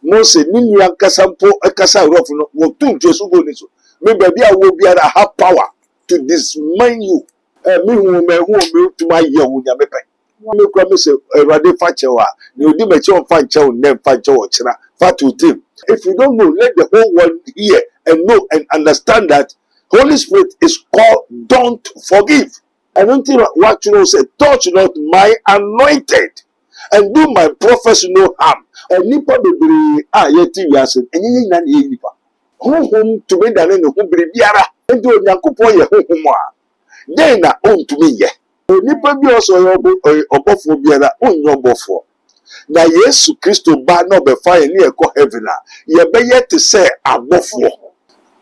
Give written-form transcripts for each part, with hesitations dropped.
Mose ninu ankasampo akasa rofu no wo tun Jesu go ni so me baby a wo biara have power to dismine you me hu me tuma ye hu nya me pe me kwa me se Erade fa chewa ni odi me che on fa nche nem fa nche wo kira fa to team. If you don't know, let the whole world hear and know and understand that Holy Spirit is called don't forgive. I don't think what you know say, touch not my anointed and do my prophets no harm. And nipa bebre yeti wiase enyi na ye nipa. Honhom to me dane no ho biara. Enti Onyankopon ye honhom a. Den na on to me ye. Nipa bi oso ye obofo biara onyo obofo. Na Yesu Kristo ba na obefa ye ne ekọ heaven a ye be ye te say abofo.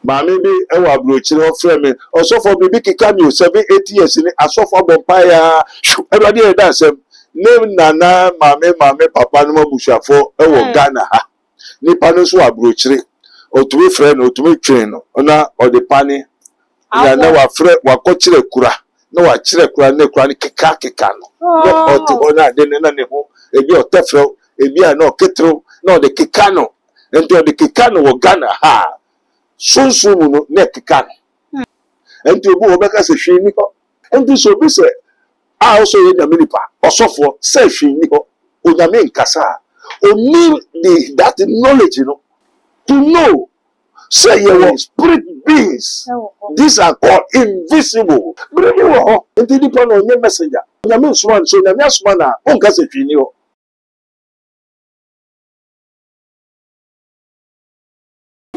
Maame bi ewa abrochire ofre me osofo bibi kika mi 7-8 years ni asofo bompa ya Erade e da asem nem nana maame papa no mabushafo ewo Ghana ha nipa no so abrochire otumi frɛ no otumi twen no na ode pani ya na wa frɛ wa kɔkyerɛ kura na wa kyerɛ kura ne kura ne keka no no ote ona de ne na ne ho ebi otefrɛ ebi a na oketro na ode keka no enti ode keka no wo Ghana ha sunsun no ne keka no enti obu obeka se hwe ni ho enti so bi se also ye nyame nipa osofo se hwe ni ho onyame nkasa oni that knowledge, you know, to know. Say your spirit beings. These are called invisible. Bring you up. Into the point on your messenger. Nyame swan so nyame swan na onka se hwe ni ho.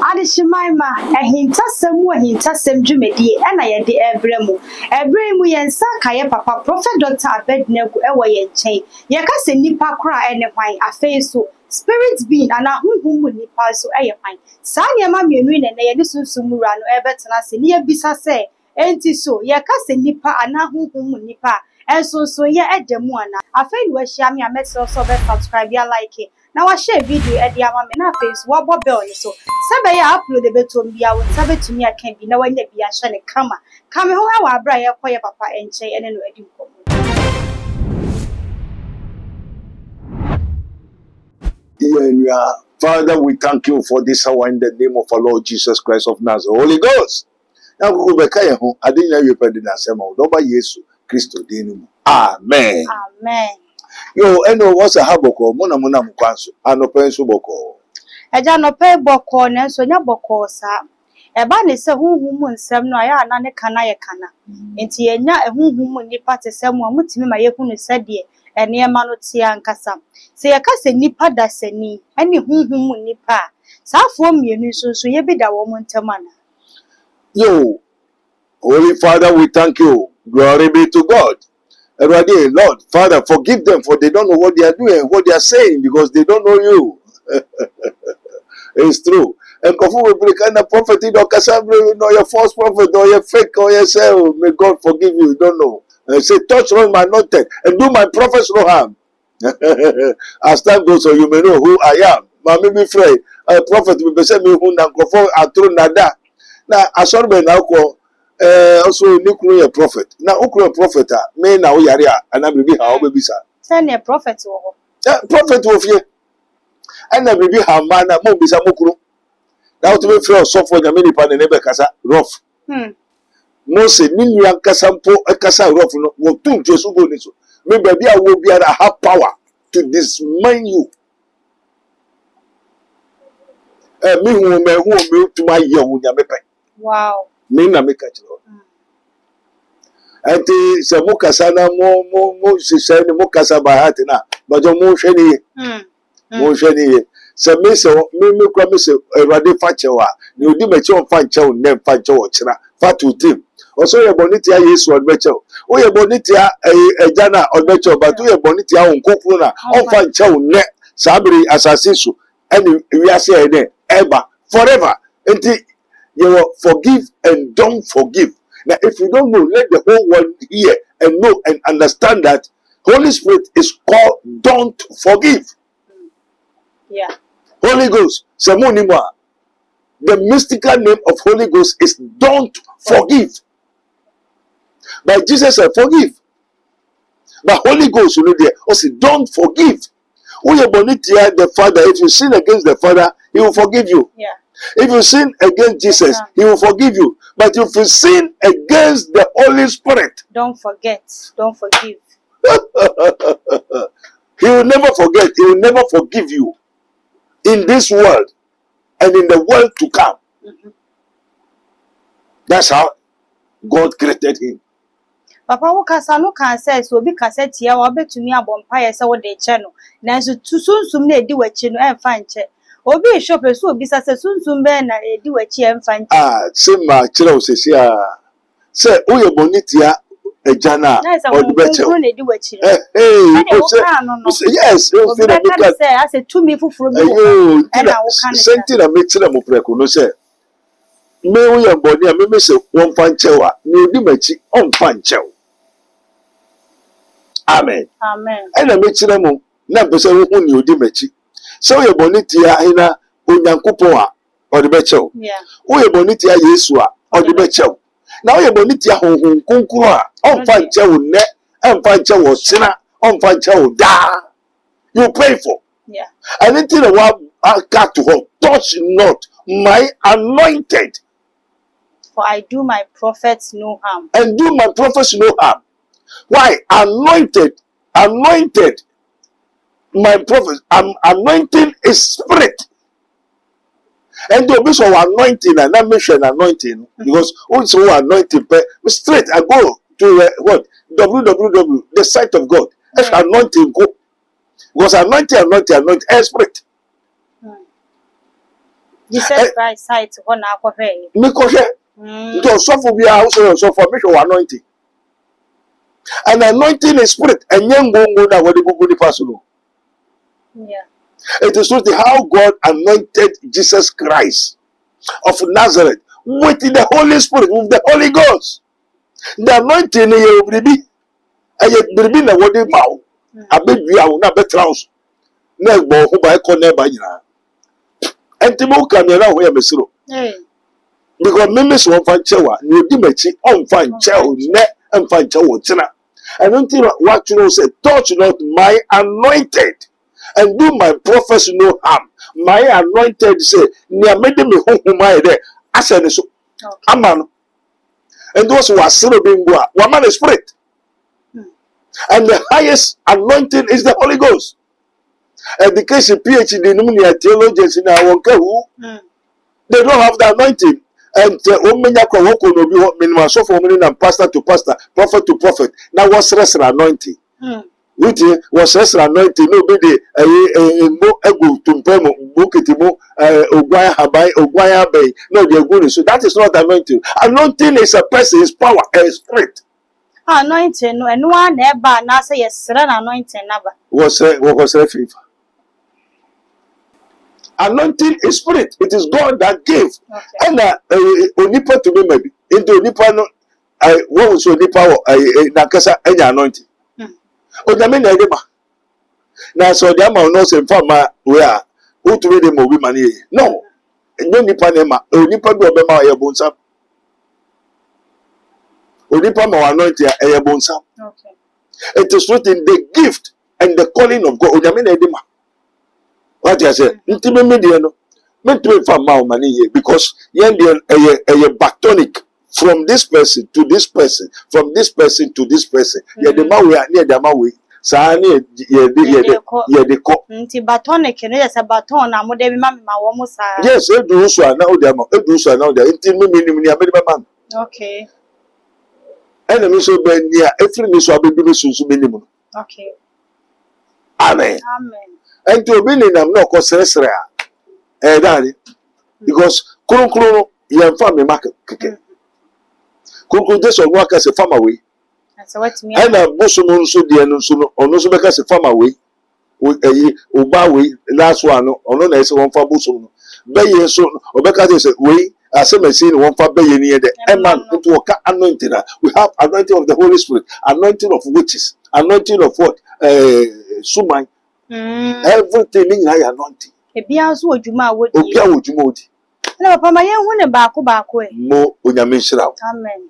Adishimaima ahintasem dwumedi na ye de ebremu yensa kaye papa Prophet Dr. Abednego ewo ye nchen ye ka se nipa kora ene hwan afei so spirit being ana hunhum nipa so eye hwan sa niam mienu ne ye de sunsumura no ebetena se ne ye bisa se enti so ye ka se nipa ana hunhum nipa enso so ye edemu ana afei we hia me amese so be subscribe ya like na wa share video e dia ma me na face wa bo bell ni so sabe ya upload e betom bia wo sabe tumi aka bi na wanya bia hye ne kama ho ha wa abra ye koye papa enche ene no adi nkomo. Father, we thank you for this hour in the name of our Lord Jesus Christ of Nazareth. Holy Ghost. Now go back here. I didn't know you put in asemo. Do ba Yesu Kristo dinu. Amen. Amen. Yo, eno what's a haboko? Mona mukwanso. Anope so boko. Eja no pe boko na so nya boko sa. Eba ne se hunhum nsem no aya na ne kana ye kana. Enti enya hunhum nipa te se mo amutimi ma ye hunu se de ene ma no tia nkasa. Se ye ka se nipa da sani, ene hunhum nipa. Saafo mienu so ye bi da wo mo ntemana. Yo, Holy Father, we thank you. Glory be to God. Lord, Father, forgive them for they don't know what they are doing, what they are saying, because they don't know you. It's true. And Kofu will break and the prophet, you know, your false prophet or your fake or yourself. May God forgive you. You don't know. And say, touch not my anointed and do my prophets no harm. As time goes on, you may know who I am. But maybe afraid. A prophet will be saying, who na Kofu atru nada. Now, I saw me now call. Also Nikuru a prophet. Now Ukuru prophet me na uyaria and I be how baby sir. Send a prophet wo. Prophet wo fie. And I be how man na mo bisa mukuru. Now to be free so for nyame nipa ne be kasa rough. Mose ninu ankasampo akasa rough no wo tun Jesu go ni so. Me baby a wo biara have power to dismine you. Me hu tuma ye hu nyame pe. Wow. Me na me catch Lord. Ati se mo kasa na mo se ni mo kasa ba hat na ba jo mo hwe ni mo hwe ni se me kwa me se Erade fa chewa ni odi me che on fa nche nem fa nche wo kira fa to team oso ye boniti a Yesu odbeche o ye boniti a ejana odbeche ba to ye boniti a onkokuru na on fa nche wo ne sabiri asase so ani wi ase ene ever forever enti you forgive and don't forgive. Now, if you don't know, let the whole world hear and know and understand that Holy Spirit is called don't forgive. Yeah. Holy Ghost, Samunimwa. The mystical name of Holy Ghost is don't forgive. But Jesus said forgive. But Holy Ghost, you know there, also don't forgive. The Father, if you sin against the Father, He will forgive you. Yeah. If you sin against Jesus, He will forgive you. But if you sin against the Holy Spirit, don't forget. Don't forgive. He will never forget. He will never forgive you in this world and in the world to come. That's how God created him. Papa wo kasa no kan say so obi kasa tia wa betumi abompa ye se wo de che no nanso sunsum na edi wachi no emfa nche obi shop so obi sa se sunsum be na edi wachi emfa nche se ma kire osesi se oye bonitia ejana odubeche na edi wachi yes o fi na because say as a tumi fufuro bi na wo kan senti na me kire mo preko no se me oye boni a me se won fa nchewa na edi machi on fa nchewa. Amen. Amen. Ena me kire mo na pese wo hu ni odi machi. Se oye bonitia hina onyankopon a odubeche. Yeah. Oye bonitia Yesu a odubeche. Na oye bonitia honhon konkuru a onfa nche wo ne, onfa nche wo sina, onfa nche wo da. You pray for. Yeah. Anything that wa got to her, touch not my anointed. For I do my prophets no harm. And do my prophets no harm. Why? Anointed. My prophets. Anointing is spirit. And the bishop anointing and not mention anointing because also anointing. Straight I go to what www the site of God. That's anointing go because anointing spirit. Jesus Christ site one akwohwe. Me kohwe. Nto sofo bia so sofo me hwe anointing. And anointing is spirit. Enye ngongo na wodi gugu ni paso. Yeah. It is not how God anointed Jesus Christ of Nazareth with the Holy Spirit, with the Holy Ghost. The anointing is bribi. Aye bribi na wodi bawo. Abedua wo na betraus. Na egbo ho ba ekone ba nyina. Entimo kamera ho ya mesiro. Because memes won fan chewa, ni odi machi on fan chewo ne en fan chewo tina. And until what you know say, touch not my anointed. And do my prophets no harm. My anointed say, near made me home my there. I said so. Aman. And those who are serving one man is spirit. And the highest anointing is the Holy Ghost. Education, PhD, theologians in our who they don't have the anointing. And minimum so for and pastor to pastor, prophet to prophet. Now what's rest anointing? Which was rest anointing? Nobody mo ego tumpemo bukitimo ogwaya habai ogwaya bay. No, they're going. So that is not anointing. Anointing is a person, is power, a spirit. Anointing no and one eba na say yes anointing naba. Was fever. Anointing is spirit. It is God that gave. And onipa to me maybe. Into onipa no what was onipa nakasa any anointing. Onyame na edema. Na so the amount no say fama we are who to read them obi mani. No. No nipa na ma. Onipa bi obema ya bonsam. Onipa ma anointing ya bonsam. Okay. It is written the gift and the calling of God. Onyame na edema. What I say? Intime media no. Meant to from my money here because a batonic from this person to this person, from this person to this person. Yeah, the man we are near the man we. Sani the co. Batonic, yes, a baton. I'm with mamma almost. Yes, I do so now. They do so now. The intimate minimum. Okay. Enemy so be near every miss will be so minimum. Okay. Amen. Amen. And to be in them no cause daddy because Kuru yan family market keke. Kuru just on work as a farm away. That's what me. And a bosom so dear no so on no so because a farm away. Uba way last one or no nice one for bosom. Bay so or because say way as a machine one for bay near the man into a anointing. We have anointing of the Holy Spirit, anointing of witches, anointing of what suman. Everything in high anointing. Ebia so odwuma wodi. Obia odwuma wodi. Na papa ma yen hu ne baako e. Mo onyame nhyira. Amen.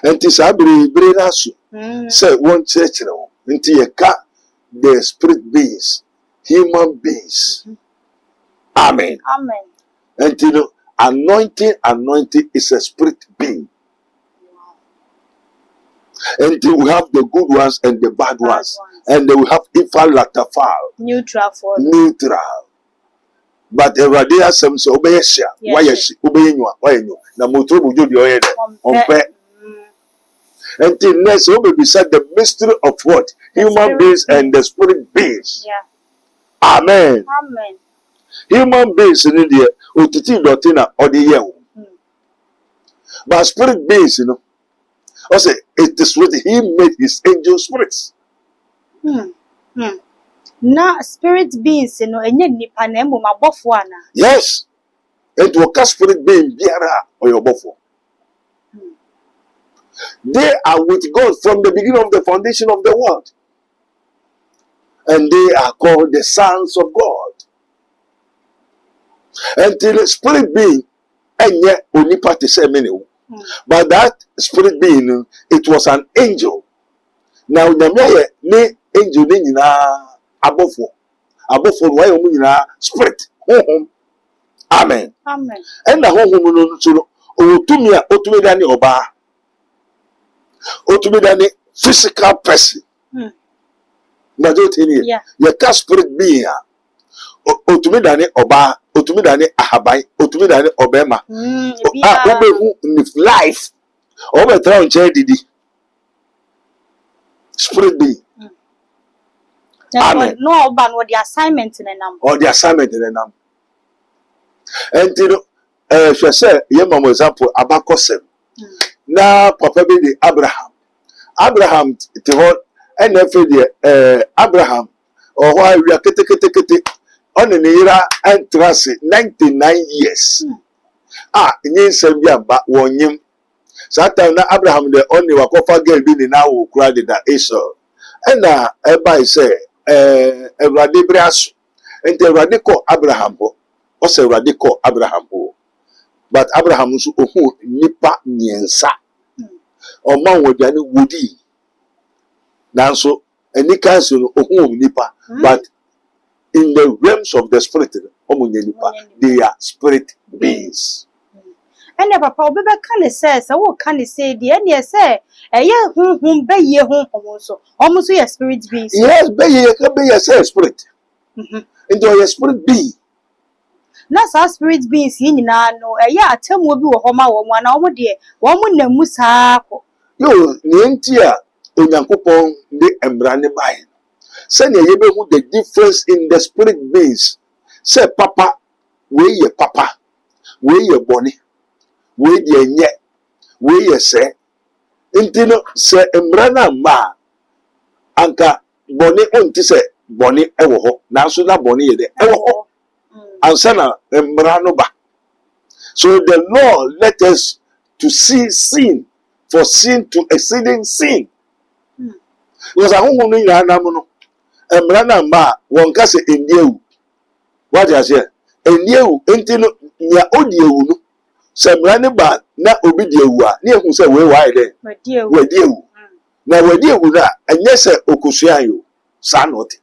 Enti sa bere na so. Say one church no. Enti ye ka the spirit beings. human beings. Amen. Amen. And you know, anointing is a spirit being. And we have the good ones and the bad ones. And then we have ifal latafal. Neutral for Neutral. But everybody has some so obey share. Why is obeying you? Why you? Na motor will do the oil on pay. And till next, we will be said the mystery of what? Human beings and the spirit beings. Yeah. Amen. Amen. Human beings in India, utiti dotina or the year. But spirit beings, you know, also it is what he made his angel spirits. Na spirit beings, you know, and yet nipa na emu mabofo ana. Yes. It will cast spirit being biara or your buffalo. They are with God from the beginning of the foundation of the world. And they are called the sons of God. Until the spirit being, and yet only part is but that spirit being, it was an angel. Now, the me angel in above why you spirit. Amen. Amen. And the home so otumia otumedani oba. Otumedani physical person. Na do tini. Ye ka spirit being. Otumedani oba, otumedani ahabai, otumedani obema. Obehu in life. Obe tra onche didi. Spirit being. Amen. No oba no the assignment in enam. Or the assignment in enam. And you know, she said, "Yema example abakosem." Na papa be the Abraham te ho and the Abraham or why we are kete on the era and trase 99 years. Nyin sem bia ba wonyim. Satan na Abraham the only wakofa girl be na wo kura de da Esau. And eba say Ewrade briaso. And Ewrade ko Abraham ho. Also radical Abraham. But Abraham also nipa nyensa. Or man would yani woody. Now so any council nipa. But in the realms of the spirit, they are spirit beings. And the papa can say, so can say the end say, a year whom be ye home also. Almost your spirit beings. Yes, be ye spirit. Enjoy your spirit being. Na sa spirit beings yi nyina no eya atem obi wo homa wo mu na wo de wo mu na mu saa ko yo ne ntia onyankopon de embra ne bai se ne ye behu the difference in the spirit beings say papa we ye papa we ye boni we de enye we ye se ntino se embra na ma anka boni onti se boni ewo ho na so na boni ye de ewo ho ansana emranoba. So the Lord let us to see sin for sin to exceeding sin. Because I won't know no emrana ma wonka se endieu. What you say? Endieu entino nya odiewu no. Se emrane ba na obi diewu a na ehun se we why there. Wadiewu. Na wadiewu na enye se okusua yo. Sa not.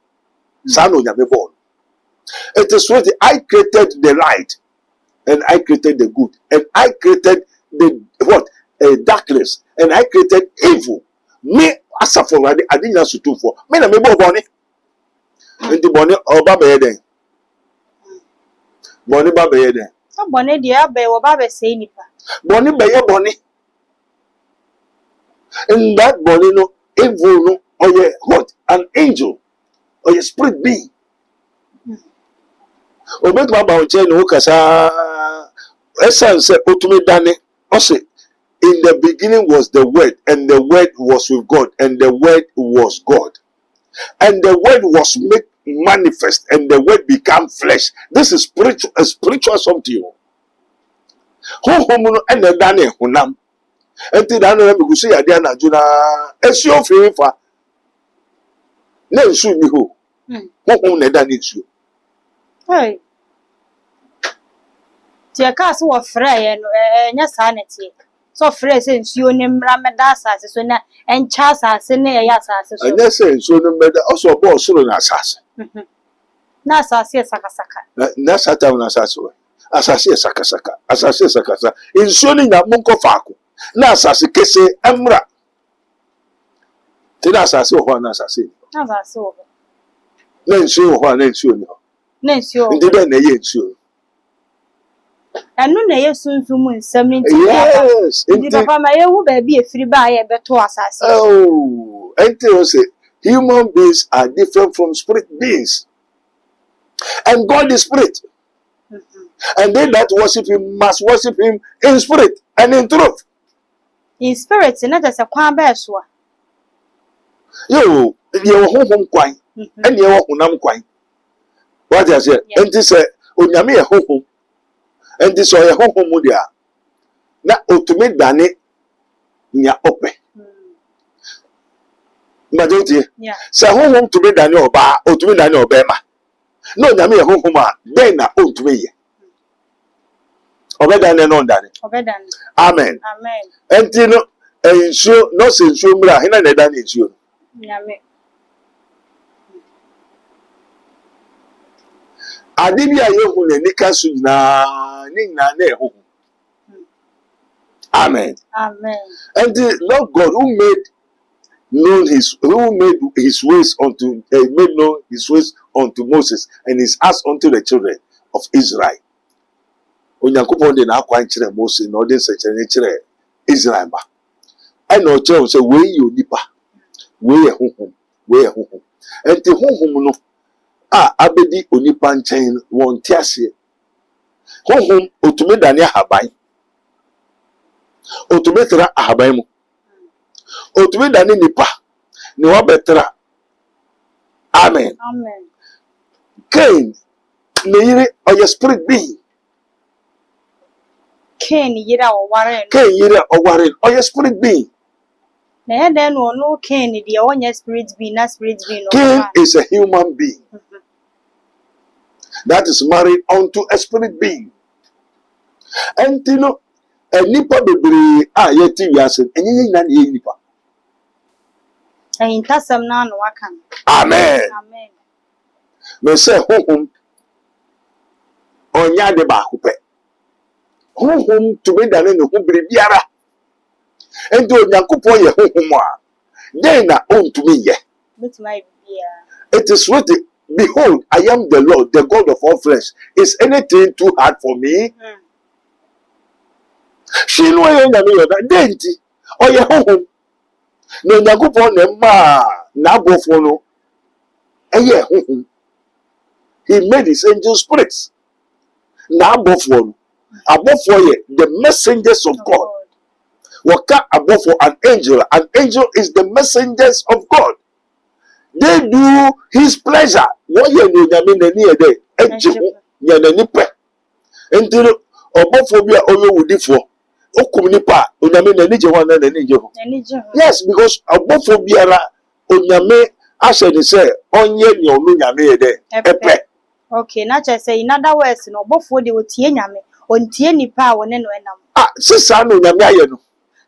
Sa no nyame born. It is what I created the light, and I created the good, and I created the what darkness, and I created evil. Me asa for I didn't have to do for me na me bo boni. Enti boni oba be den. Boni ba be den. So boni dia be oba be say nipa. Boni be ye boni. In that boni no evil no or ye what an angel or ye spirit being. Obet ma ba onche no kasa essence otumi dane o say in the beginning was the word and the word was with God and the word was God and the word was made manifest and the word became flesh. This is spiritual something. Homo no and dane honam enti dane na bigusi ya dia na juna esi ofifa na nsu ni ho homo na dane nsu. Hey. Tia cast or fray and sanity. So fresh and you name Ramadas as and Chas as in a yas as and yes, so no matter also a boss soon assassin. Na asase sakasaka. Na Satan na asase we. Asase sakasaka. Asase sakasa. Nsuo ni nya monko faako. Na asase kese emra. Te na asase ho na asase. Na asase wo. Na nsuo ho na nsuo ni ho. Na nsuo. Ndi be na ye nsuo. Anu na ye sunsun nsam ni nti. Yes. Ndi papa ma ye hu ba bi efiri ba ye beto asase. Oh, enti o say human beings are different from spirit beings. And God is spirit. And they that worship him must worship him in spirit and in truth. In spirit, na just a kwan ba so. Yo, ye wo honhom kwan. And ye wo honam kwan. What I say? Enti say onyame ye honhom. Enti so ye honhom mu dia. Na otumi dane nya ope. Majority. Yeah. Say honhom to be dane oba, otumi dane obema. No onyame ye honhom a, then na otumi ye. Obedane no ndane. Obedane. Amen. Amen. Enti no ensuo no se ensuo mra hena na dane ensuo. Nyame. Ade bi a yehu na nika so nyina ni nyina na ehu. Amen. Amen. And Lord God who made his ways unto Moses and his acts unto the children of Israel. Onyankopon de na akwan kire Moses na ode sekere kire Israel ba. I know kire say we yi onipa. We ye honhom, we ye honhom. Enti honhom no abedi onipa nchen won tiase. Honhom otumi dane ahaban. Otumi tra ahaban mu. Otumi dane nipa. Ni wa betra. Amen. Amen. Cain ne yire oye spirit being. Cain yira o waren. Cain yire o waren oye spirit being. Na ya den no Cain de onye spirit being na spirit being no. Cain is a human being. That is married unto a spirit being. And you know, a nipa bebre yeti wiase enye na ye nipa. Ayin tasam na no wakan. Amen. Amen. Me say honhom onya de ba ko pe. Honhom to be dane ne ho bere biara. Enti onyankopon ye honhom a den na ontumi ye. Bituma bia. It is written, behold, I am the Lord, the God of all flesh. Is anything too hard for me? She no ye nyame yo da denti. Oye honhom. No onyankopon ne ma na abofo no eye honhom. He made his angel spirits. Na abofo ye the messengers of God. Waka abofo an angel. An angel is the messengers of God. They do his pleasure. What ye no nyame nani e dey eje nya nani pe. Enti obofo bi a oyo wudifo. Okum nipa onyame nani je ho na nani je ho. Yes, because obofo biara onyame ashe ni say onye ni onu nyame e dey epe. Okay, na che say in other words no obofo de otie nyame, ontie nipa a wone no enam. Sisa no nyame aye no.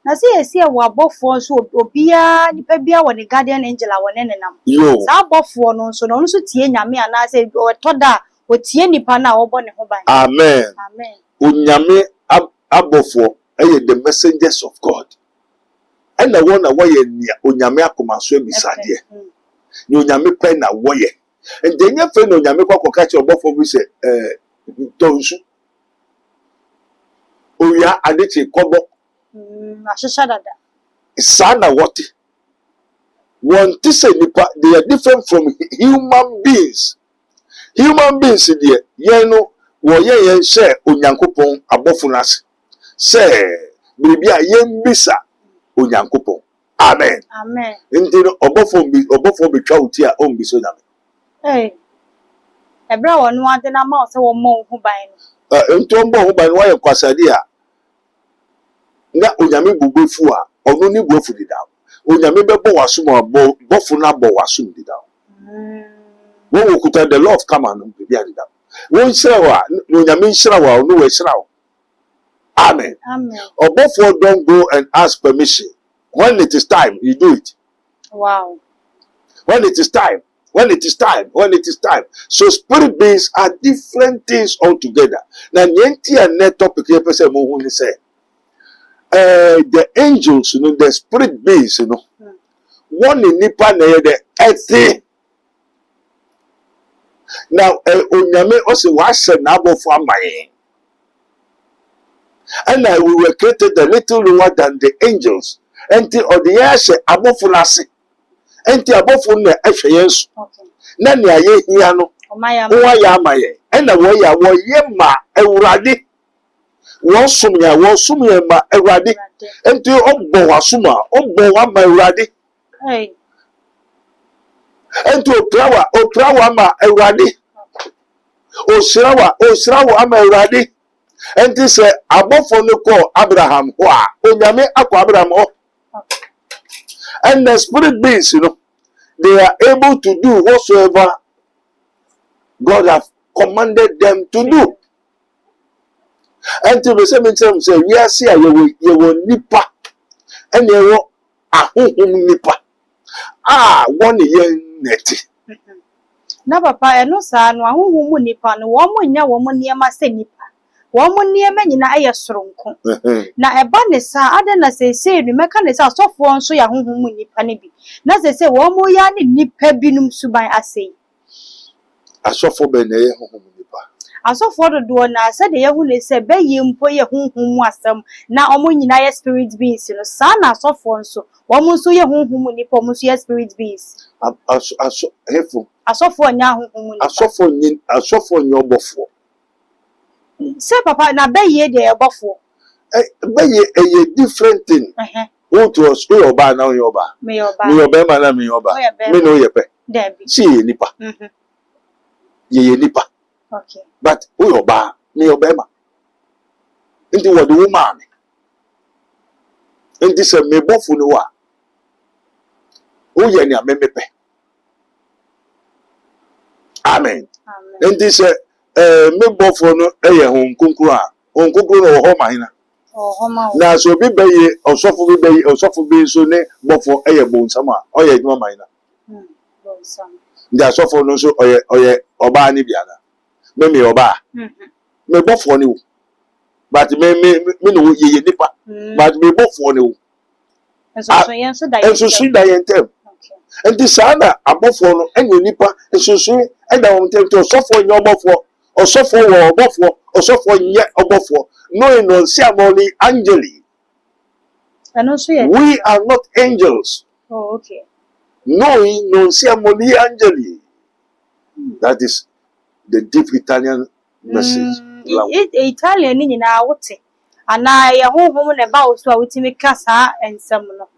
Na say esi e wo abofo so obia nipa bia wone guardian angel a wone nenam. Yo. Sa abofo no so no so tie nyame ana say otoda otie nipa na obo ne ho ban. Amen. Amen. Onyame abofo the messengers of God. And the one away near onyame akomaso ebisade. Ni onyame pe na woye. And then your friend onyame kwa catch your abofo bi say tonsu. Oya adeche kobo. Ashesha dada. Sana what? One say nipa, they are different from human beings. Human beings there, yeno wo ye share onyankopon abofo nase. Say bibia yembisa onyankopon. Amen. Amen. Ndi no obofo betwa uti a ombiso nyame. Eh. Ebra wonu ade na ma se wo mo hu ban no. Nto mbo hu ban wa ye kwasade a. Na onyame bubefu a ono ni buafu dida. Onyame bebo wasum a bofo na bo wasum dida. When we could the law of command bibia dida. Won shira wa onyame shira wa ono we shira. Amen. Amen. Obofo don't go and ask permission. When it is time, you do it. Wow. When it is time, When it is time. So spirit beings are different things altogether. Now, the topic here, say, the angels, the spirit beings, one in nipa na the earth. Now, onyame also was an abo for my. And we were created a little lower than the angels. And the audience above us. And the above on the F.A.S. Nani aye hiano. Oya maye. And the way I was yema eradi. Wonsumia ma eradi. And the obo wasuma, obo wa ma eradi. And to oprawa ma eradi. Osrawa ama eradi. And this above on the call Abraham, Onyame akwa Abraham. And the spirit beings, they are able to do whatsoever God has commanded them to do. And to the same time, say, we are see you will nipa, and you will nipa. One year net. Na papa, I know, son, one nipa, no one near my say nipa. One near many na aye soronko. Na eba ne sa ada na say meka ne sa sofo nso ya honhom nipa ne bi. Na say wo mo ya ne nipa binum suban asei. Asofo be na ye honhom nipa. Asofo do na say de ye hu ne say be ye mpo ye honhom asem na omo nyina ye spirit beings no sa na asofo nso wo mo nso ye honhom nipa omo nso ye spirit beings. Asofo nya honhom nipa. Asofo nya obofo. Say papa na be ye de ebofo. Be ye a different thing. Who to us we oba na we oba. Me oba ma na me oba. Me no ye pe. Debi. See ye nipa. Ye nipa. Okay. But we oba me oba ma. Into what the woman. Into say me bofo no wa. O ye ni amemepe. Amen. Into say me bofo no eye hon kunkuru a hon kunkuru no ho mahina na so bi beye osofo bi so ne bofo eye bonsam a oye adwuma mahina bonsam ndi asofo no so oye oba ni bia na me oba me bofo ni wo but me no ye nipa but me bofo ni wo so yen so da yen tem and this ana abofo no enye nipa so and da won tem to osofo nyo bofo Osofo wo obofo, osofo nye obofo. No in ceremony angeli. We are not angels. Oh, okay. No in ceremony angeli. That is the deep Italian message. Italian ni na wote. Ana ye honhom ne ba oso a wotimi kasa ensem no.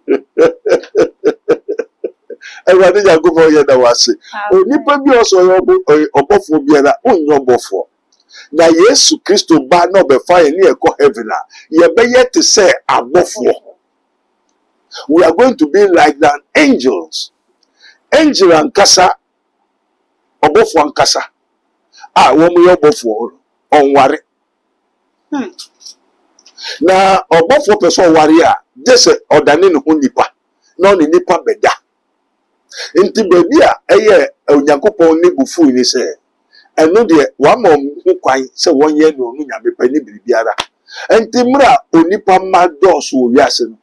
Everybody ya go for ye da wase. Onipa bi oso ye obofo biara onyo obofo. Na Yesu Kristo ba no be fire ni eko heaven a ye be yet to say abofo. We are going to be like the angels. Angel and kasa obofo and kasa. Wo mo ye obofo onware. Na obofo person ware a just odane ne ho nipa. Na oni nipa beda. Inti baby a eye onyankopon ne bufu ni se eno de wa mom hu kwan se wonye no nu nyame pa ni biribiara enti mra onipa ma dos wo wiase no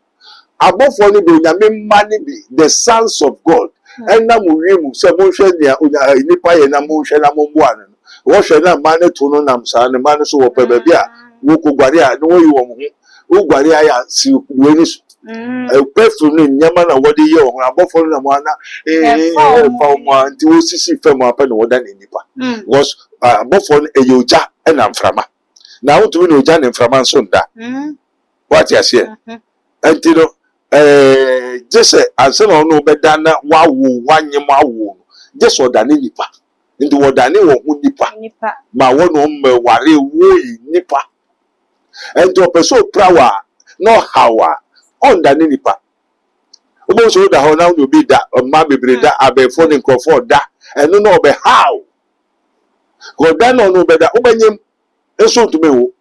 abofo ni be nyame ma ni bi the sons of God ena mu wiemu se mo hwe ne onipa ye na mo hwe na mo bo anu wo hwe na ma ne to no nam sa ne ma ne so wo pa baby a wo kogware a no yi wo mo wo gware a si wo ni so person ni nyama na wode ye ho abofo na mo ana fa mo anti wo sisi fam apa na woda na nipa was abofo no eyoja na mframa na wo tumi na oja na mframa nso nda what you say anti no jese anse na no beda na wawo wanyem awo jese oda na nipa ndi woda na wo hu nipa ma wo no ware wo nipa anti o person prawa no hawa onda ni nipa obo so da ho na no bi da ma bebre da abefo ne nkrofo da eno no be how go da no be da obanyem eso to me wo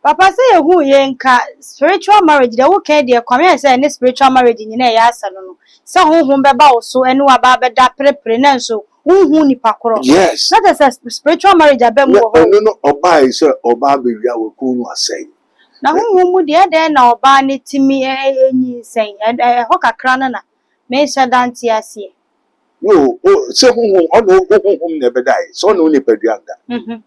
Papa say who yenka spiritual marriage the okay dey come say any spiritual marriage ni na ya asa no. Say honhom beba wo so ene wa ba beda prepre na so honhom ni pakoro. Yes. That is a spiritual marriage abem wo ho. No oba is oba be wia we ku no asai. Na honhom mu de na oba ne timi enyi sen ho kakra na me sha dante ase. Yo, say honhom honhom ne be dai. So no ni paduanga.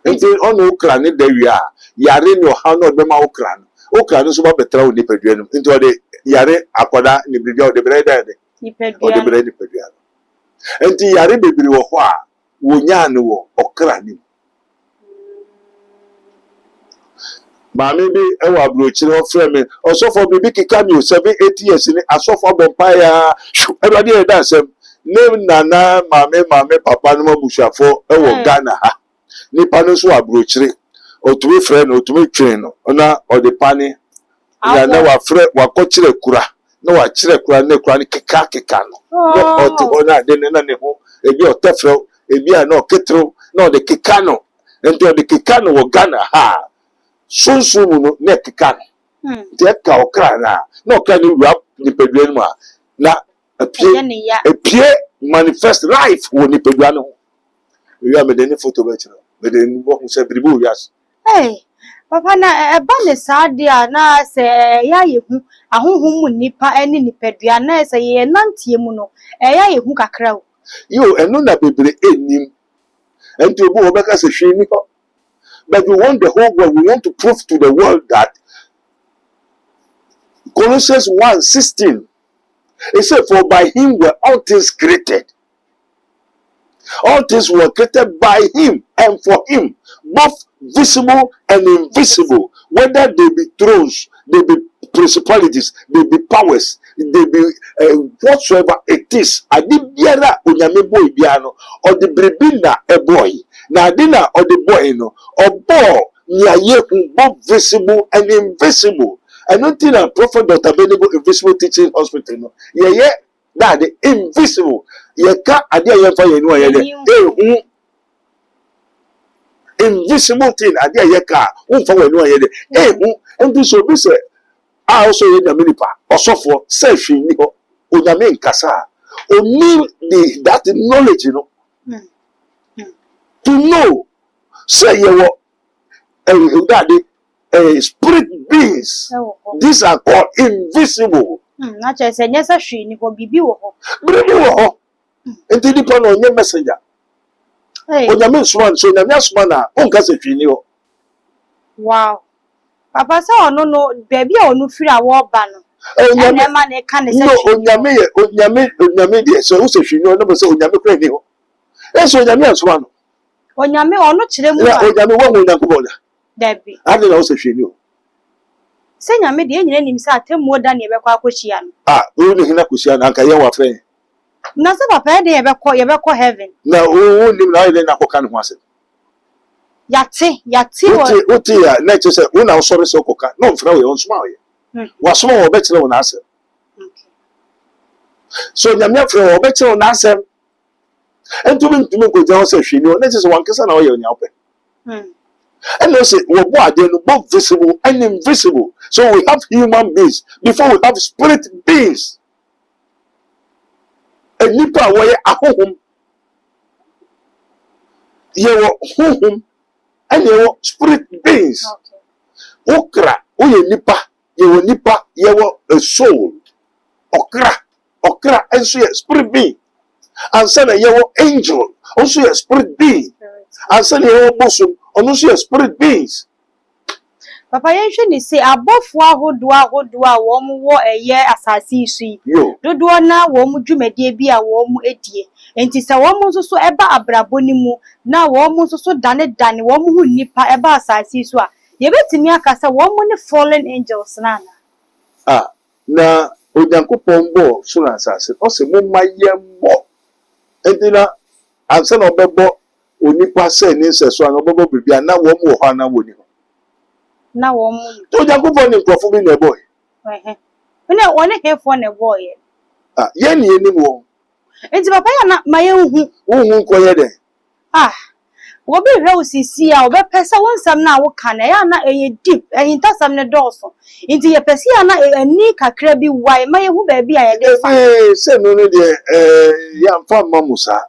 Enti ono okra ne da wi a yare no ha no be ma okra no so ba betra oni padua no enti ode yare akoda ne bibia ode breda de ode breda ni padua enti yare bebiri wo ho a wonya ne wo okra ni maame bi e wa brochire o frɛ me osofo bibi kika mi 7-8 years ni asofo bompa ya everybody e da asem ne nana maame papa no mabushafo e wo Ghana ha nipa no so abrochire otumi frɛ no otumi twen no na ode pane ya na wa frɛ wa kɔkyerɛ kura na wa kyerɛ kura ne kura ne keka no no ote ona de na ne ho ebi otefrɛ ebi a na oketro na ode keka no enti ode keka no wo Ghana ha sunsun no na keka no de ka okra na okra ni wura ni pedua no ma na apie manifest life wo ni pedua no we are me photo be kyerɛ but then what say bribu yes hey papa na eba ne saade a na se ya yehu ahonhom mu nipa ene nipadua na se ye nantie mu no ya yehu kakra o yo eno na bebre enim enti obo obeka se hwe ni ho but we want the whole world we want to prove to the world that Colossians 1:16 it said for by him were all things created. All things were created by him and for him, both visible and invisible, whether they be thrones, they be principalities, they be powers, they be whatsoever it is. Adibiara unyame boy biano or the brebina a boy. Na adina or the boy no or bo nya both visible and invisible. I don't think a prophet Dr. Benedict Invisible Teaching Hospital no. Yeah. That the invisible. Yeka adia yefa yenu ayede. Invisible thing adia yeka unfa wenu ayede. Enti so bi se a also ye na minipa osofo se hwe ni ho onyame nkasa. Oni that knowledge you know. To know say ye wo spirit beings. These are called invisible. Na che se nyesa hwe ni ho bibi wo ho. Bibi wo ho. Enti nipa no onye messenger. Onyame suma so nyame asuma na onka se hwe ni ho. Wow. Papa sa ono no baby a onu firi a wo ba no. Onyame ma na ka ne se. No onyame de so wo se hwe ni ho no be se onyame kra ni ho. So onyame asuma no. Onyame ono kire mu. Onyame wo nyanko boda. Dabi. Ade na wo se hwe ni ho. Se nyame de enyina nim sa atemmo da ne yebekọ akochia no. Wo ni hina kochia na anka ye wa fe. Na se papa de yebekọ heaven. Na wo nim na ile na koka ne ho ase. Yate Uti ya na che se wo na wo sori se koka. No mfra we on suma we. Wa suma wo be kire wo na ase. Okay. So nyame afra wo be kire wo na ase. Entumi ko je wo se hwe ni o na che se wan kesa na wo ye onya ope. And they say, both visible and invisible. So we have human beings before we have spirit beings. And nipa where a home, you home, and you spirit beings. Okra, oye nipa, you nipa, you a soul. Okra, and so a spirit being. And send a you angel, also a spirit being. And send a bosom. Ono so spirit beings. Papa yenhwe ni say abofo ahodo a wo mo wo eye asase isu yi. Dodo na wo mo dwumade bi a wo mo edie. Enti se wo mo so eba abrabo ni mu na wo mo so dane wo mo hu nipa eba asase isu a ye betimi akasa wo mo ne fallen angels na na. Na Onyankopon bo so na asase. O se mo maye mo. Enti na anse na obebo onipa se ni seso an obobo bibia na wo mu ho na woni ho na wo mu to Jakubon ni nkofo bi na boy na woni hefo na boy ye ni enim wo enti papa ya na maye hu ko ye de Wo be hwe osisi a wo be pese wonsam na wo ka na ya na eye deep ehintasam ne dɔɔso nti ye pese ya na ani kakra bi wai ma ye hu ba bi a ye de fa se no no de ya mfa mamusa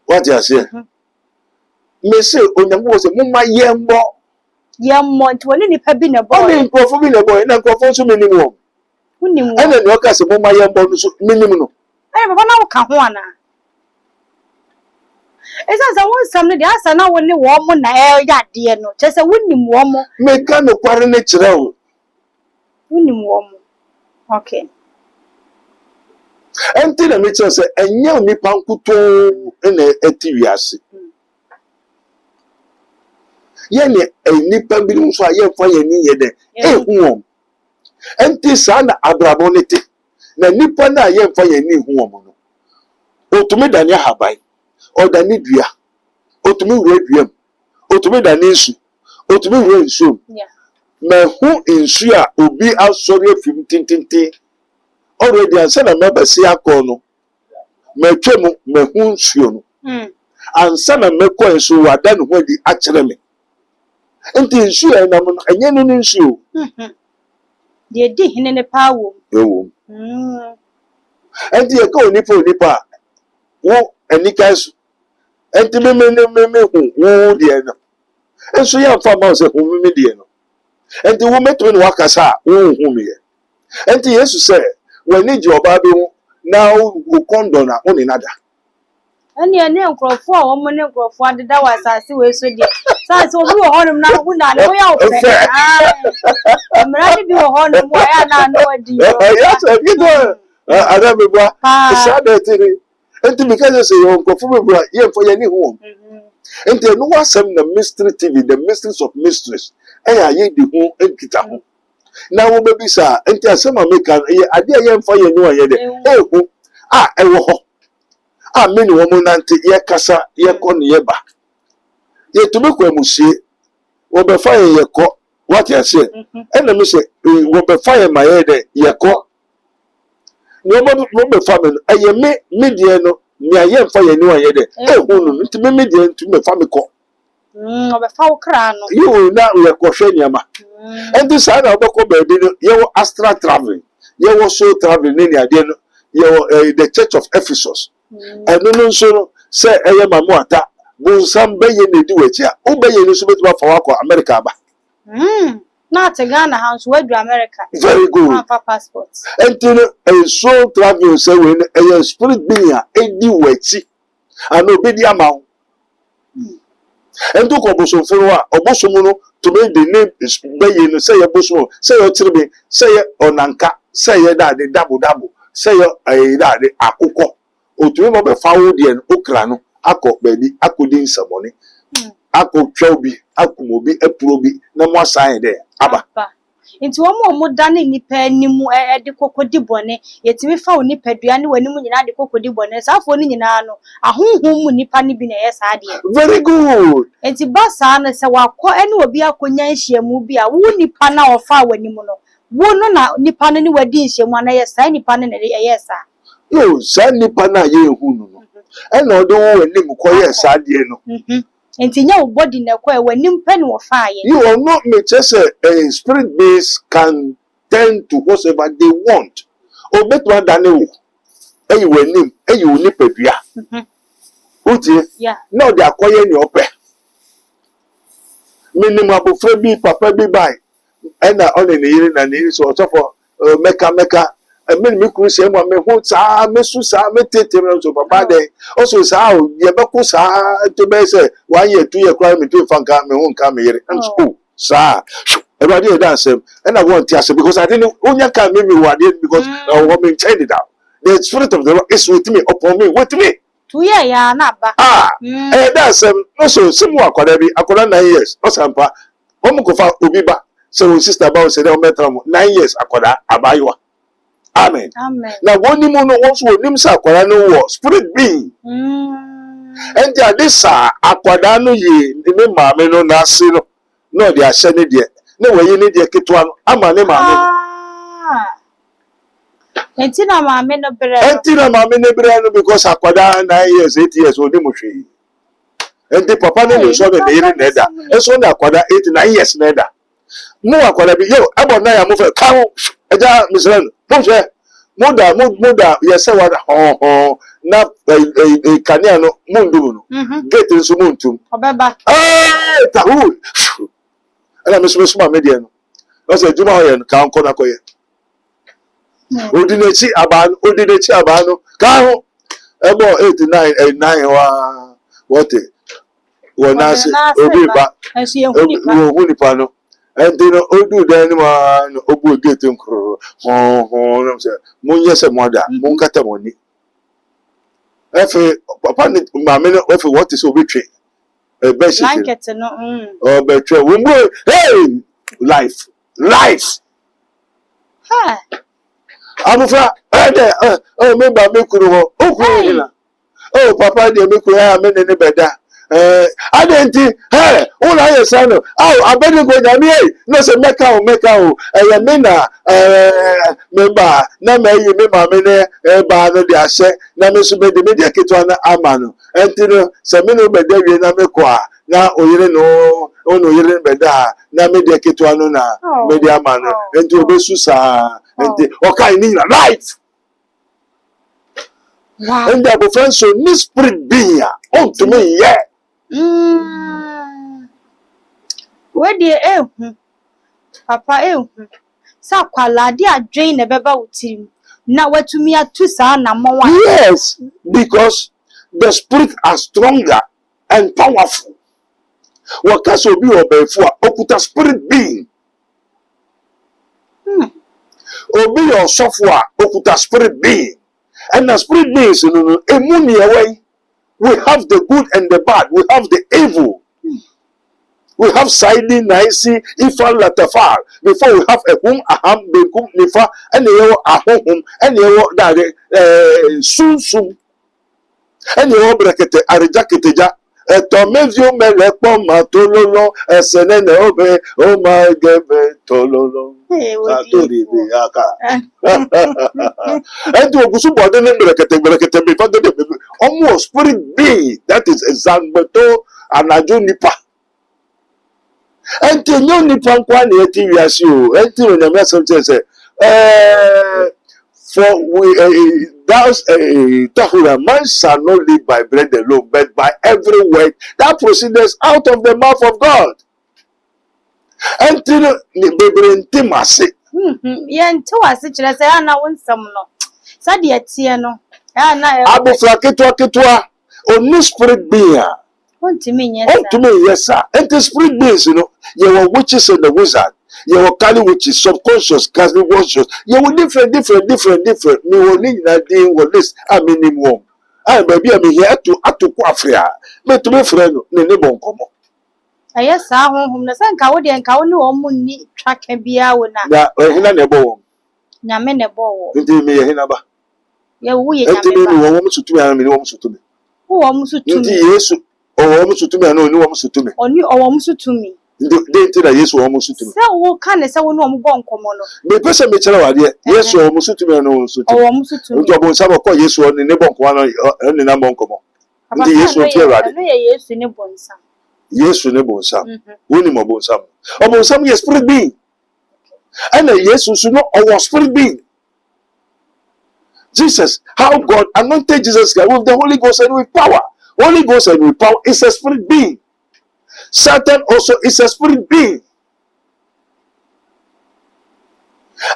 what you say me say onyambo se mumma yembo yemmo nti woni nipa bi ne boy oni nkofo bi ne boy na nkofo so menim wo unim wo ene no ka se mumma yembo no so menim no baba na wo ka ho ana esa za wonsam ne de asa na wo ne wo mo na ya de no che se wonim wo mo me ka no kware ne kire wo wonim wo mo okay enti na me kire se enye onipa nkuto ene ati wiase ye ne enipa bi nso a ye fa ye ni ye de ehu enti sa na abrabo ne te na nipa na ye fa ye ni hu no otumi dani habai odani dua otumi wure duam otumi dani nsu otumi wure nsu me hu nsu a obi asori afim tintinte already ansa na mabasi akọ no metwem me hu nsu no ansa na mekọ nsu wada no ho di akyere me enti nsu ya na no enye no nsu de di hine ne pawo ewo enti ye ka onipa wo enikansu enti me hu wo de no ensu ya fa ma se hu me de no enti wo meto no wakasa wo hu me ye enti Yesu se wani ji oba be hu na wo kondo na oni nada ani ene nkrofo a wo mo ne nkrofo adeda wasase we so de sa se obi wo honum na hu na le wo ya ofe amra bi wo honum wo ya na no adi yes gido ada be bua sa de tiri enti because say yo nkrofo be bua ye mfo ye ni hu enti no wasem na mystery TV the mysteries of mysteries eya ye di hu enkita hu na wo be bisa enti asema make ade ye mfo ye ni ye de ehu ewo ho many woman nante ye kasa ye ko ne ye ba ye tumi ko amusie wo be fa ye ko what you say ena me say wo be fa ye ma ye de ye ko no be fa me eye me de no nya ye mfa ye ni ye de ehu no nti me de nti me fa me ko wo be fa wo kra no you na ye ko hwe nyama enti sa na wo ko be bi no ye wo astral traveling ye wo soul traveling ni ade no ye wo the Church of Ephesus eno no nso no se eye mamu ata bunsam beye na di wachi a obeye no so betuma fa wakọ America ba na te Ghana ha nso wadu America very good passport entino so travel se we eye spirit being a edi wachi ana obedi amawo ento ko bosomforo a obosom no to me the name is beye no se ye bosom se ye otirebe se ye onanka se ye dade dabo se ye dade akụkọ otu mo be fawo de no okra no akọ baabi akodi nsabone akọ twaubi akomobi apurobi na mo asan de aba nti wo mo dane nipa animu de kokodi bone yetimi fa wo nipa dua ne wanimu nyina de kokodi bone safo ni nyina no ahonhom mu nipa ne bi na yesa de very good nti basa na se wakọ ene obi akonya nhyiamu bi a wo nipa na ofa wanimu no wo no na nipa ne wadi nhyiamu na yesa nipa ne yesa yo sa nipa na ye hu no ena odo wo anim ko ye sa de no enti nya wo body na ko e wanim pe ne wo fa ye you will not make say a spirit base can tend to whatever they want obetu adane wo eyi wanim eyi oni padua uti na odi akoye ni ope minim abofra bi papa bi bai ena one ne yiri na ne yiri so otofo meka men mi kuru se mo me hu sa me su sa me tete me so papa de o so sa o ye be ku sa to be se 1 year 2 year cry me to fanka me hu nka me yere and so sa everybody dey dance and I want to because I didn't onya ka me wade because what me change it out the spirit of the Lord is with me upon me with me 2 year ya na ba that's no so simu akwada bi akwada 9 years o sampa o mu ko fa obi ba so sister ba o se de o metra 9 years akwada abayiwa. Amen. Now, one you know, also names Aquadano was spirit being. And this Aquadano ye, the mamma no nasino, no, they are sending yet. No way you need your kit one. I'm a name. Entina mamma no Entina mamma no because Aquada 9 years, 8 years, or Dimushi. And the papa no so the year neda. And so na kwada 89 years neda. Mo akwada bi yo ebo na ya mo fe ka ho. Eja misran. Mo se moda yese wa ho na kania no mundu no. Gate nso muntum. Obeba. Tahu. Ala meso ma media no. No se juma ho ye ka nko na koye. Odinechi abano ka ho ebo 89 wa what wona se obi ba wo nipa no and no odu dan ma no obu gate nkro ho no se munye se moda mun kata moni efe papa ni mama no efe what is obi twe be shi blanket no o be twe wo mo hey life ha Abufa, member me kuru ho. Okuru hila. Oh, papa de me kuru ha me ne beda. Adenti, una yesa no. Abedi go nyame e. No se meka o. Ya me na member na me yi me ma me ne ba no de ase. Na me so be de me de keto na ama no. Enti no se me no beda wie na me kwa. Na oyire no ono yire beda. Na me de keto no na me de ama no. Enti obesu sa. And okay, need a life. Wow. And the friend so this spirit being on to me, yeah. Where the papa sa kwala di adwen na beba wutim na watumi atu sa na mo wa. Yes, because the spirit are stronger and powerful. Wakaso bi obefo okuta spirit being. Obi your software okuta spirit being. And the spirit beings away. We have the good and the bad. We have the evil. We have siding, nicey, ifal, latafal. Before we have a home, aham, bekum, nifa, and you are home, and you are soon. And you are bracket, arijakiteja. Tomezio melepo matololo, esenene obe, oh my god, tololo. And to Gusu Bodden bracket, before the almost spirit being that is example and a juniper. And to no nippon quan 18 years you, and to the message for we thus Tahura man shall not live by bread alone, but by every word that proceeds out of the mouth of God. And to the intimacy. Yen to us, it is an hour some no. Sadi at Tiano. Abu Flaketwa, only spirit being. Want to me, yes, sir. And the spirit beings, you were witches and the wizard. You were Kali witches, subconscious, Kali watchers. You were different. Me will need that thing with this. I mean, him warm. I maybe I'm here to Quafria. But to my friend, Nenebon come. Yes, I home the San Cowdy and Cowny woman need track and be out now. Hinabo. Yamenabo. Into me, Hinaba. We almost to me, I mean, almost to me. Who almost to me, yes, or almost to me, I know no almost to me. Or you almost to me. They tell yes, almost to me. So, what can I say when I'm going common? The person may tell idea, yes, or almost to me, and also to almost to me. Some of yes, or the neighbor one and the number common. Yes, what you're right. Yes, in a bonsa. Yes, you never some. Winning about some. About some, yes, spirit being. And yes, you should know our spirit being. Jesus, how God anointed Jesus with the Holy Ghost and with power. Holy Ghost and with power is a spirit being. Satan also is a spirit being.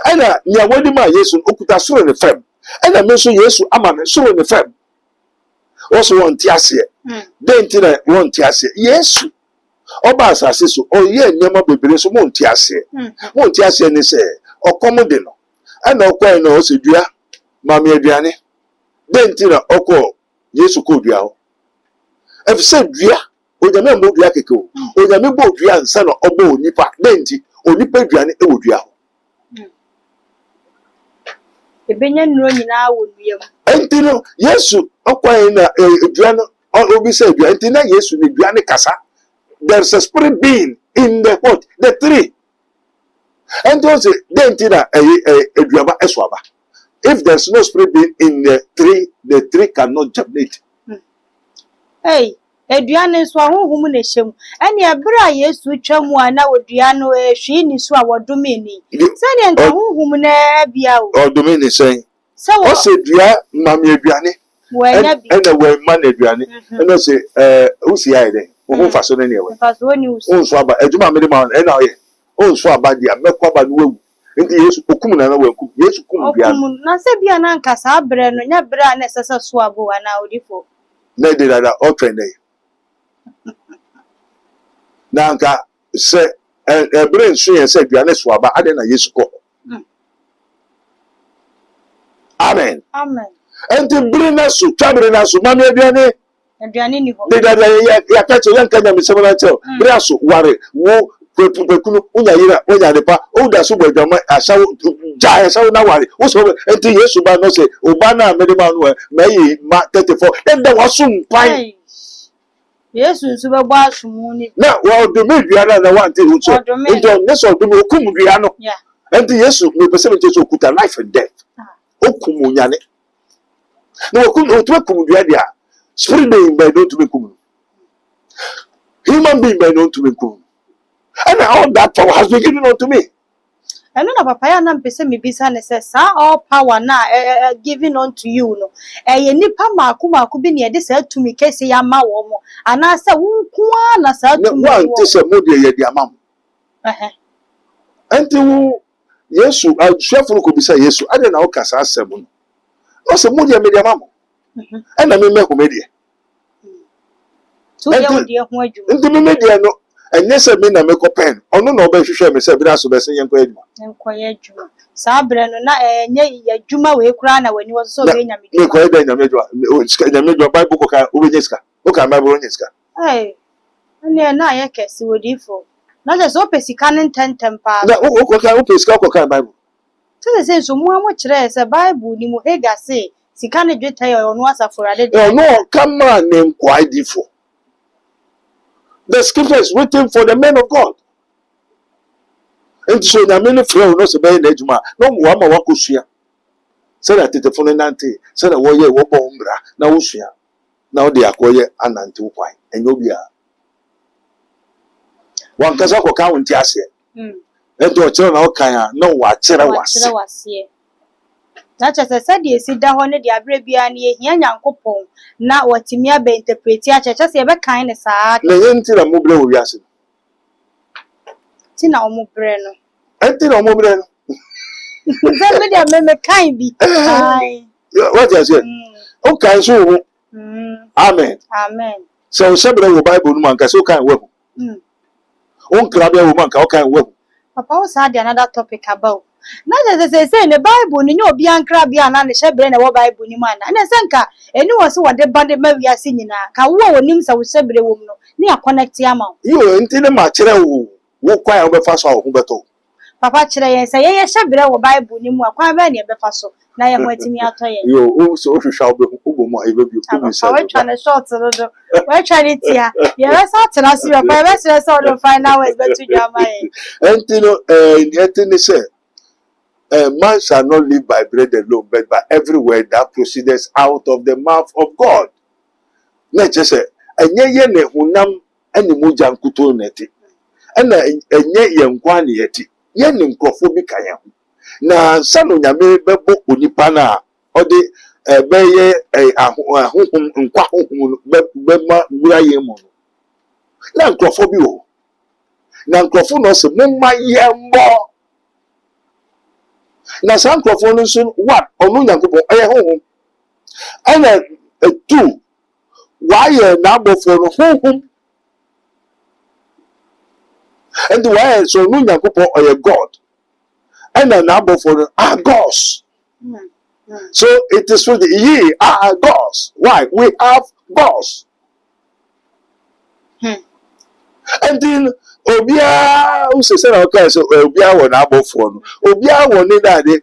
And ya wadi ma Yesu okuta soro ne fam. And I mention Yesu amane soro ne fam. Also want tiase. Den ti na want tiase. Yesu oba asase so oye nyama bebere so mo ntiase. Mo ntiase ni se okomo de no. And okwa no o se dua mama aduane. Den ti na okọ Yesu ko dua ho. Efi se dua onyame mo dua keke o. Onyame bo dua nsa na obo onipa. Den ti onipa aduane e wo dua ho. Ebenya nro nyina wo duam. Enti no Yesu okwa na dua no obi se dua enti na Yesu ni dua ne kasa. There's a spirit being in the what? The tree. And those then tina eduaba eswaba. If there's no spirit being in the tree cannot germinate. Hey, Aduane nso ahohom na hyem. Ene ebra Yesu twam a na odua no hwi ni so a wodome ni. Se ne nka ahohom na bia o. Odome ni sen. Se wo se dua mame aduane. Wanya bi. Ena we man aduane. Ena se usi aye den. Wo fa so na ne we. Fa so ni usi. Onso aba adwuma me de ma ena oye. Onso aba dia mekwa aba no wu. Nti Yesu okum na we kum. Yesu kum bia. Okum na se bia na nka sa bre no nya bre na sese so abo ana odifo. Na de dada o trend dey. Na nka se bre nso ye se aduane so aba ade na Yesu ko. Amen. Amen. Enti bre na so twabre na so mame aduane. Aduane ni ho. De dada ya ka che yanka nya me se na che. Bre aso ware wo pekunu unya yira unya depa o da so bodwama asawo ja asawo na ware wo so enti Yesu ba no se oba na me de ma no me ma 34 dem da wasum pai Yesu nso be bo asum ni na wo do me duara na wante wo so enti ne so do me okum dua no enti Yesu me pese me so okuta life and death okum unyane na okum o to kum dua dia spirit being by don't me kum human being by don't me kum. And all that power has been given unto me. And no papa ya na mpese me bisa ne se sa all power na given unto you no. Ye nipa maaku bi ne de sa tumi kese ya ma wo mo. Ana se wo nkoa na sa tumi wo. One tese mo de ye de amam. Enti wo Yesu adwafo ko bisa Yesu ade na wo kasa asem no. O se mo de me de amam. E na me ko me de. So ye wo de ho adwuma. Enti me de no enye se me na me ko pen ono na obehwehwe me se bi na so be se yenko adwuma yenko adwuma sa bre no na enye adwuma we kura na wani wo so be nya me me ko eda nya me adwuma o sika nya me adwuma bible ko ka obenye sika o ka bible onye sika ane na ya kesi wodifo na je so pesika ne ntentempa na o ko ka o pesika ko ka bible se so mu amo kire se bible ni mu hega se sika ne dweta ye ono asafurade no come on name quite different. The scripture is written for the men of God. And so na many friends no se be na adwuma no mo ama wakosua se na tetefo nante se na wo ye wo bo mbra na wo sua na wo de akoye anante wo kwai enyo bia wan kasa ko ka wonti ase ento o kire na wo kan a no wa kire wase na chese se de esi da ho ne de abre bia na ehia nyankopon na watimi aba interpret a chese se be kan ne saa na yenti na mo bre wo wiase ti na o mo bre no enti na mo bre no se me de me kan bi ai what you say o kan so wo amen so se bre wo bible no man ka so kan wo o nkra bia wo man ka o kan wo papa o sa de another topic about na je say ne bible ni obi ankra bia na ne shebre na wo bible ni man na se nka eni wo se wo de bande ma wiase nyina ka wo wonim se wo shebre wo no ni a connect ama yo nti ne ma kire wo kwa wo be fa so wo beto papa kire yen se ye shebre wo bible ni mu akwa ba ne be fa so na ye ho atimi ato yen yo o so o hwehwa wo bo mo e be bi o bi so we try na short no do we try it here ye be sa tena si we be se so do final words be to jama yen nti no nti ne se man shall not live by bread alone, but by every word that proceeds out of the mouth of God. Let's just say, enye ye ne hunam ene moja nkuto neti. Enye ye nkwani yeti. Ye ne nkrofo bi kaya ho. Na sanu nyame bebo onipa na ode beye ahunhum nkwa hunhum bema bura ye mu. Na nkrofo bi wo. Na nkrofo no se momma ye mbo. Na san krofo no so what onu nyankopon aye honhom ana two why na abofo no honhom and why so onu nyankopon aye God ana na abofo no are gods. So it is for the ye are gods. Why we have gods. And then obia usese na okay so obia wo na abofo no obia wo ne dade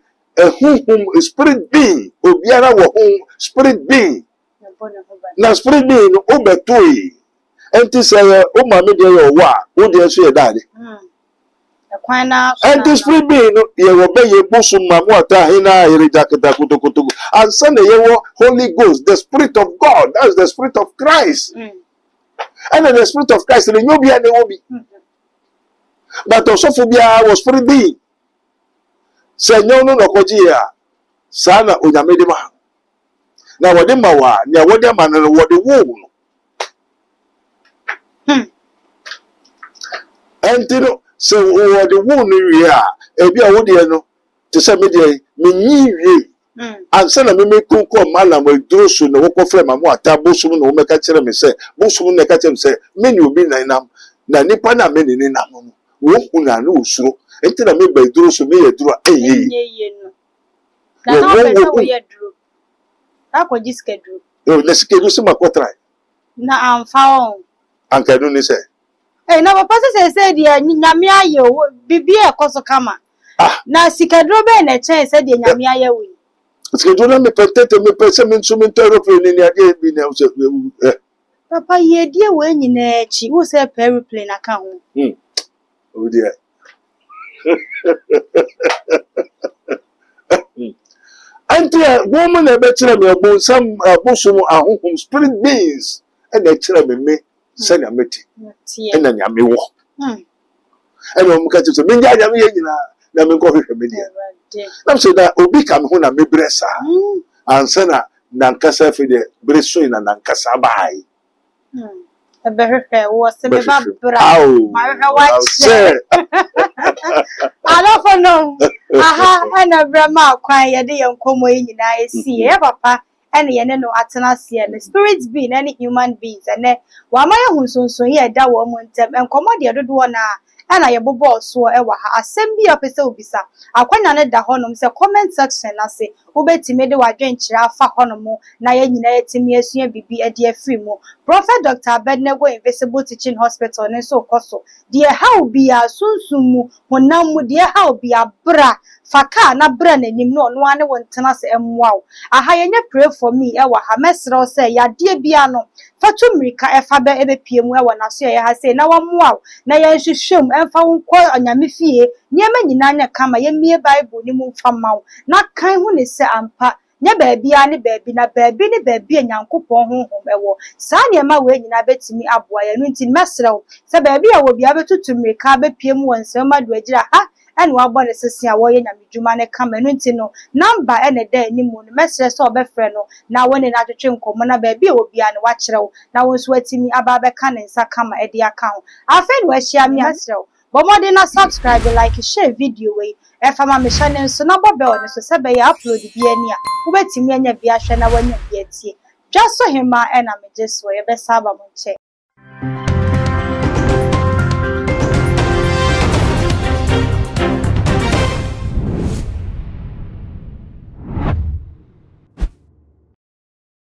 spirit being obia na wo spirit being na spirit being no obetoi enti say o ma me de yo wa wo de so ye dade enti spirit being no ye wo be ye busu ma mo ata hina ire jakata kutokutu and say ye wo Holy Ghost, the spirit of God, that's the spirit of Christ. And the Spirit of Christ, the new be and the obi. But also phobia was spirit being. Say no kojia. Sana unyamedima. Na wadema wa, nya wadema na wade wo. Antino se wade wo no wie a, ebi a wode no, te se me de me nyi wie. Ansa na me mekunko mala mo duro so na wokọ frɛ ma mo atabo so no wo meka kyerɛ me se, bo so no ka kyerɛ me se, me ni obi nanam, na nipa na me ni nam no. Wo kuna na osuro. Enti na me ba duro so me ye duro Ye no. Na na pesa wo ye duro. Akwaji schedule. Na schedule se makotra. Na amfa on. Anka no ni se. Na papa se de nyame aye wo bibi e koso kama. Na schedule be na chen se de nyame aye wo. Schedule na me pentete me pese me nso me aeroplane ni ade bi na so. Papa ye die we nyina echi wo se aeroplane aka ho. Oh dear. Antia woman e be kire me obo sam abosumu ahohom spirit beings e na kire me se na meti e na nyame wo e no mu ka tso me nja nyame ye nyina na me ko hwehwe me dia na so da obi ka me ho na me bresa ansa na nkasa fe de breso na nkasa bai Ebehehe wo se me ba bra ma hwe wa che alofo no aha na bra ma kwan ye de ye nkomo yi nyina esi ye papa ene ye ne no atena se ne spirit being any human beings ene wa ma ye hunsonson ye da wo mo ntem enkomo de dodo na ana ye bobo so e wa ha asem bi opese obisa akwanya ne da honom se comment section na se ubetime de wadwenkyira afa honom na ye nyina yetimi asua bibi e de afiri mu Prophet Dr. Abednego Invisible Teaching Hospital ne so koso de how bi asunsumu honam mu de how bi abra faka na bra nanim no no ane wontena se emwa aha ye nya pray for me e wa ha mesrew se ya de bia no fatu mrika e fa be ebepie mu e wa na so ye ha se na wa mwa na ye hwehwem emfa nkọ anyame fie niema nyina nya kama ye mie Bible ni mu mfa mawo na kan hu ne se ampa nya baabia ne baabi na baabi ne baabi Nyankopɔn honhom ewo saa niema we nyina betimi aboa ye no nti mesrew se baabi a wo bia betutu mrika bepie mu wonsem madu agira ha ene wabɔ ne sese a wɔyɛ nyamedwuma ne kama no nti no number ene da animu no mesre so obɛfrɛ no na wone na twetwe nkomo na baabi a obia ne wakyerɛw na wonso atimi aba bɛka ne nsa kama ede aka ho afɛ no ahyia me asrɛw bomode na subscribe like share video we efama me channel so na bɔbɛ one so sɛ bɛyɛ upload bi ani a wobɛtimi anya bi ahwɛ na wanya bi atie dwa so hema ena me gye so ye bɛsa ba mo nkyɛ